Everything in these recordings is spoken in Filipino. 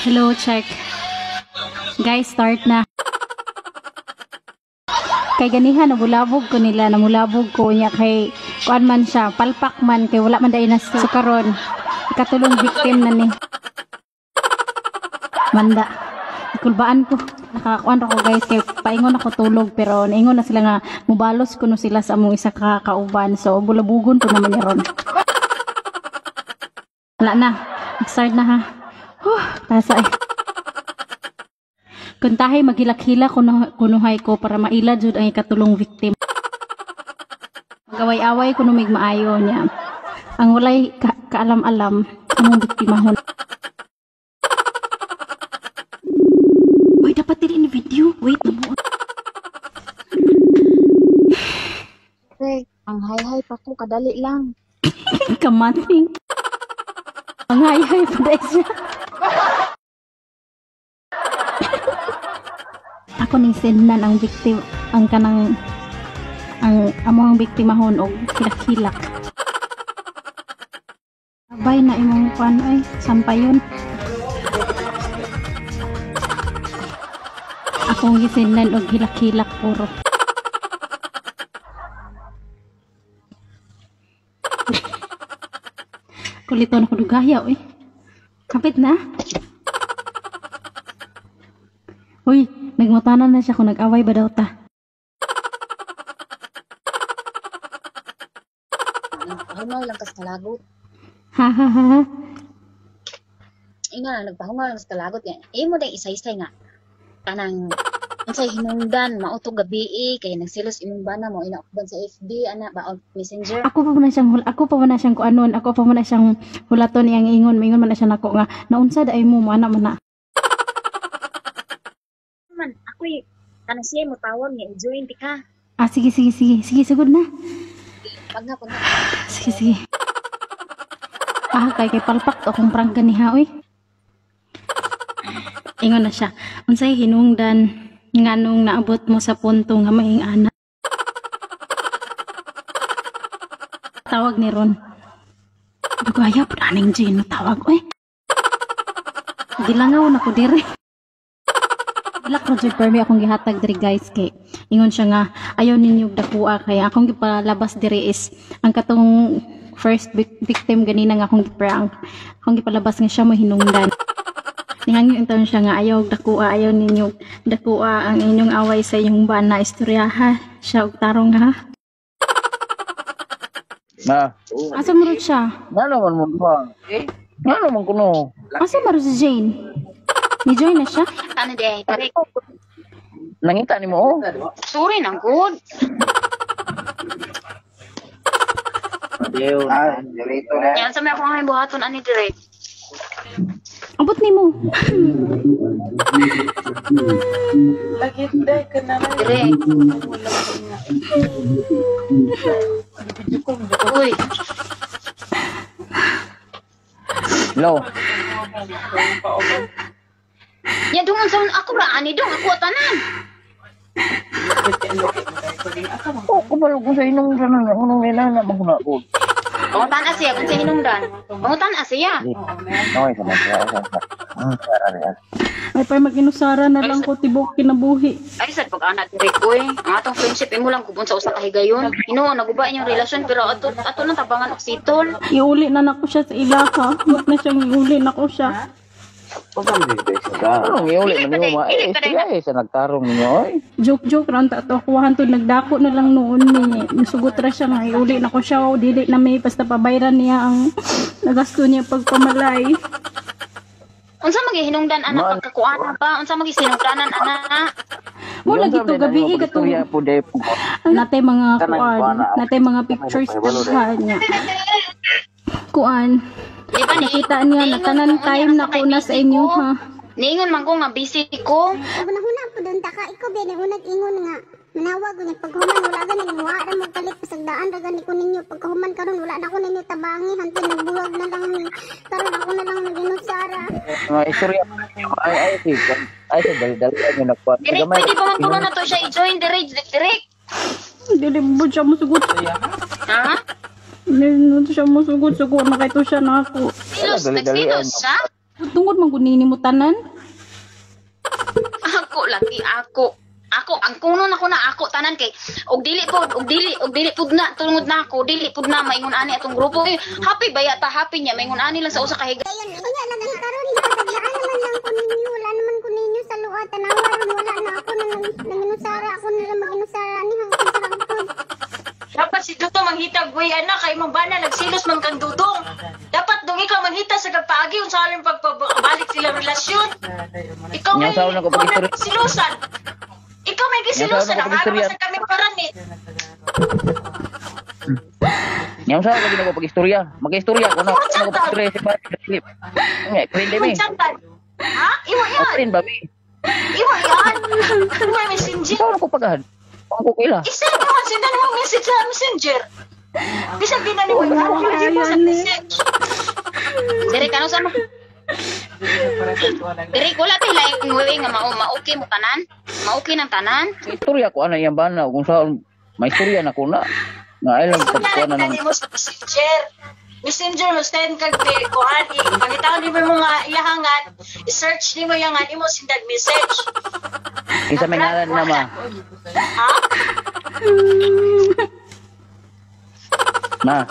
Hello, check. Guys, start na. Kay ganihan, namulabog ko nila, namulabog ko niya kay kuan man siya, palpak man, kay wala man dahil na sukaron. Ikatulong victim na ni. Manda. Ikulbaan ko. Nakakuan ako guys, kay paingon ako tulog, pero naingon na sila nga, mubalos ko no sila sa among isa kakauban. So, bulabugon po naman niya ron. Wala na. Mag-start na ha. Tasa eh. Kuntahay maghilak-hila kunuhay ko para maila jud ang ikatulong victim. Magaway-away kuno mig maayo niya. Ang walay kaalam-alam among biktimahon. Uy, dapat dili ni video. Wait na mo. Ang hay-hay pa ko, kadali lang. Kamating. Ang hay-hay pa dahil siya. Ako ning sendnan ang victim, ang kanang ang among biktimahon og hilak-hilak. Abay na imong pan ay sampayon. Akong gisendnan og hilak-hilak puro. Kuliton ako dugaya oy. Kapit na. Uy, nagmatanan na siya kung nag-away ba daw ta. Nagpahumaw lang kas kalagot. Ha ha ha ha. Nga, nagpahumaw lang kas kalagot. Imo day isa-isay nga. Kanang, ang say hinungdan, mauto gabi kaya nagsilos imong bana mo, inaukban sa FB, ana ba, o messenger. Ako pa man na siyang kuanon, ako pa man na siyang hulaton iyang ingon man na siya nako nga, naunsa da ay mo, mana man na. Man, ako'y, kanang siya mo tawag niya, join di ka. Ah, sige, sagod na. Pag nga. Sige. Kay palpak to akong prank ganiha, oy. Ingon na siya, unsay hinungdan, nga nung naabot mo sa punto nga maing anak. Tawag ni Ron. Dugaya po aning Jane tawag oy. Dilangaw na ko diri. Dilak Roger Permi akong gihatag diri guys kay ingon siya nga ayaw ninyo dakua kaya akong gipalabas diri is ang katong first victim ganina nga akong giprank. Akong gipalabas nga siya mo hinungdan. Ningangyo inton siya nga ayaw dakua, ayaw ninyo dakua ang inyong away sa inyong bana istoryaha siya og tarong ha. Na. Asa mo rin siya? Nga naman mo ba? Nga naman ko no. Asa mo rin si Jane? Ni Jane na siya? Ano di, tarik. Nangita ni mo? Sorry nang good. Yan sa may akong may buhaton, ani dire. Abot ni mo. Lagit day ka na lang. Dire. Uy, Hello. yan dungan sa ako ra, ani dong, ako tanan. Oh, kabalo ko sa inong sana na unong nila na maguna ko. Pangutan asiya, kung siya hinungdan. Pangutan asiya. Okay, sama siya. Ay pa mag-inusara na lang ko tibok kinabuhi. Ay, sad pag anak dire ko eh. Ang atong friendship, imo lang kubon sa usa ka higayon. Ino, naguba inyong relasyon, pero ato nang tabangan og sitol. Iuli na nako siya sa ilaka. Huwag na siyang iuli nako siya. Anong iuli na niyo ma? Siya sa nagtarong ninyo oy. Joke ran ta to kuwahan to nagdako na lang noon ni. Nasugot ra siya nga iuli nako siya o dili na may basta pabayran niya ang nagasto niya pagpamalay. Unsa maghihinungdan anak pagkakuana pa? Unsa maghisinungdanan anak? Mo lagi to gabi gato. Natay mga kuan, natay mga pictures sa niya. Kuan. Di ba ni? Nakita niya na tanan time na ko na sa inyo ha. Niingon man ko nga busy ko. Una-una po doon taka, ikaw ba unag ingon nga manawag ko niya paghuman wala gani wala ra mo palit pasagdaan ra gani ko ninyo paghuman karon wala na ko ninyo tabangi hantod nagbuwag na lang ni karon ako na lang naginusara. Mga istorya ay dal ano nagpa. Direk pwede pa man kuno na to siya i-join direct. Dili mo siya musugot. Ha? Dili mo siya musugot na kay to siya na ako. Silos, nagsilos siya? Tungod man gud nini mo tanan. Ako lagi ako. Ako ang kuno na ko na ako tanan kay og dili pud na tungod na ako dili pud na maingon ani atong grupo happy baya ta happy niya maingon ani lang sa usa ka higa. Ayun, iya lang ang karon nakataglaan naman lang ko ninyo. Wala naman ko ninyo sa luwa. Tanawa ron, wala na ako nanginusara. Ako nila maginusara ni hanggang sa hangtod. Dapat si Dudong manghitag way anak kay mong bana nagsilos man kang Dudong. Dapat dong ikaw manghita sa gagpaagi unsa alang pagpabalik sila relasyon. Ikaw may Nyasaw na ko pag-istorya. silusan. Ikaw may gisilusan Nyasaw na ang ko pag-istorya. sa kami paranit. Nyaw sa lagi na ko pag-istorya. Mag-istorya ko na. Ano ko pag-istorya si Bati. Friend Iwan mi. chantan. Ha? Iwan yan. Friend ba mi? Iwan yan. Ano may messenger? Ikaw na ko pagahad. Ang ko kila. Isa naman sila mo message sa messenger. Bisa ginani mo yan. Hindi mo sa message. Dire kanu sa mo. Dire wala tay lain way nga mao-okay mo tanan. Mao-okay nang tanan. Istorya ko ana yang bana kung saan may istorya na ko na. Nga ay lang pagkuha na ng Ginani mo sa messenger. Messenger mo stand kag kuan pangitaon di mo mga iyahangan. I-search ni mo yang ani mo sindag message. isa may ngalan na ma. Ha? Ma.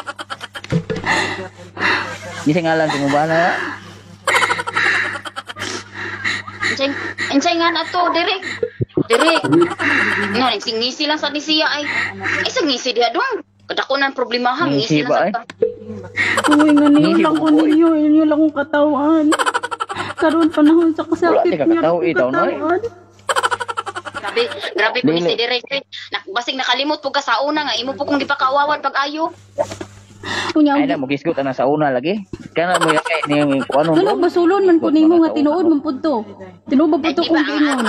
Isa ngalan sa mubana na. Insay nga na to direk. Direk. Nga singisi lang sa nisiya ay. Ay singisi dia dong. Kadako nan problema hang ngisi Ngisi lang ba, sa Uy, nga niyo Hindi lang mo ko po, ninyo. Inyo lang kong katawan. Karoon panahon sa Wala, di kasakit ka niya. kataw, itaw, no? Grabe po ni Dili. si Direk. Basig nakalimot po ka sa una nga imo po kung gipakawawan pag-ayo. Kunya, Ay na mo gisgot ana sa una lagi. Kana mo yakay ni kuno. Tulo basulon man ko nimo nga tinuod man pud to. Tinuod ba pud to kung giingon.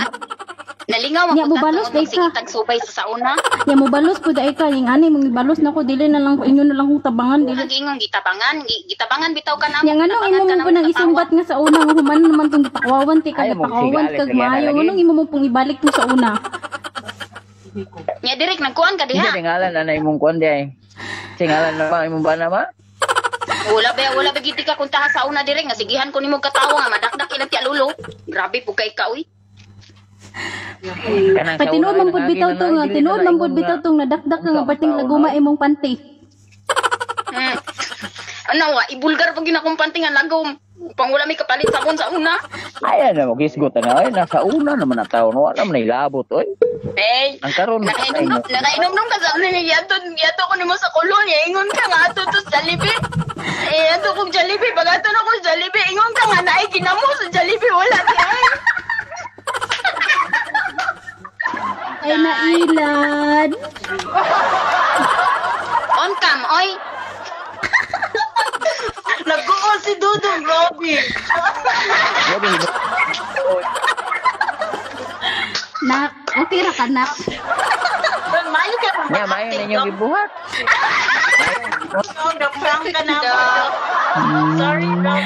Nalingaw Nya, mo mubalos, ka day ka. tag subay sa sauna. Ya mo balos pud ay ka yung ani mong ibalos na ko dili na lang inyo na lang kong tabangan dili. Ang giingon gitabangan bitaw ka na. Ya nga nung imo mo po nang isumbat nga sa una nga human naman tong gipakawawan ti Ay, kag mo gipakawawan sigalit, kag lagi na maayo lagi. nung imo mo pong ibalik to sa una. Nya Direk nagkuan ka Isa diha. ngalan ana imong kuan di ay. Singalan na ba imong bana ma? Wala ba giti ka kung taha sa una Direk nga sigihan ko nimo katawa nga madakdak ilang ti alulo. Grabe po kay ka uy. Kanang Kay tinuod man pud bitaw to nga tinuod man pud bitaw tong nadakdak nga parting laguma imong panty. Ano wa ibulgar pag ginakumpantingan lagom. Pang wala may kapalit sabon sa una. Ay na mo gisgot na ay nasa una naman ang taon wala man ilabot oy. Hey, Ang karon nakainom ka sa una niya yato ko nimo sa kulon niya ingon ka nga ato to sa Jollibee. Ato kong Jollibee pag ato na ko sa Jollibee ingon ka nga naay ginamo sa Jollibee wala kay. Ay nailad. On cam oy. Nagkuon si Dudong, grabe. Nak, okay ra ka nak. Mayo ka pa. Nya mayo ninyong gibuhat. Nag-prank ka na ako. Sorry, Dong.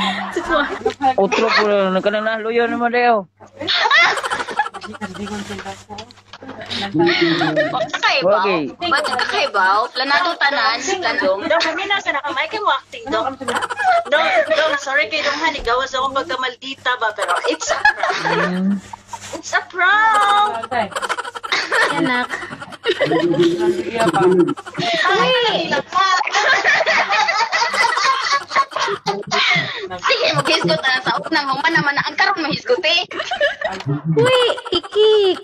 Utro ko na kanang naluyo naman dayo. Kakaibaw. Okay. Ba't kakaibaw? Planado tanan, landong. Dong, kami nasa nakamay kay mo acting, Dong. Dong, sorry kay Dong Han, gawas ako pagkamaldita ba, pero it's a prank. It's a prank. Anak. Ay! Sige, mag-hisgot na sa unang human naman na ang karoon mahisgot eh. Uy, ikik.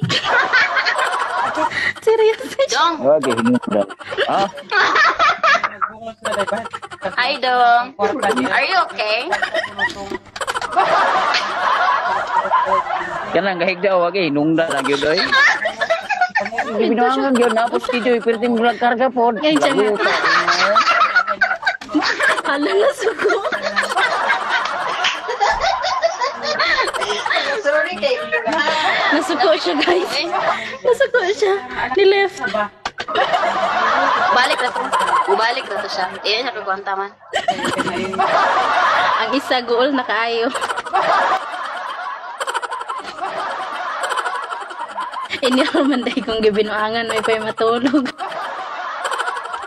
Serious. Dong, Okay, hinungdan. Ah, hi Dong. Are you okay? kanang gahigda wag hinungdan lang gyud oy. Binawangan gyud napos kijoy perti murag karga pod. Ay, tiyan nga. Hala na suko. Sorry kay Nasuko siya guys. Nasuko siya. Ni left. Balik na to siya. Iyan siya kagwanta man. Ang isa goal na kaayo. Ini naman dahil kong gibinuangan may pa'y matulog.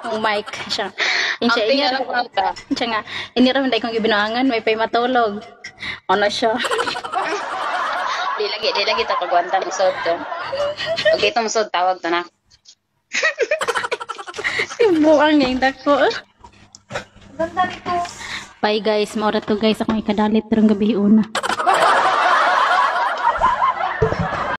Ang mic siya. Ang Siya tingnan ko na ta. nga. Ini naman dahil kong gibinuangan may pa'y matulog. Ano siya? Di lagi ta pagwanta musod to. Og dito musod tawag to na. Buang yung dako. Bye guys, maura to guys. Akong ikadalit. Terong gabi una.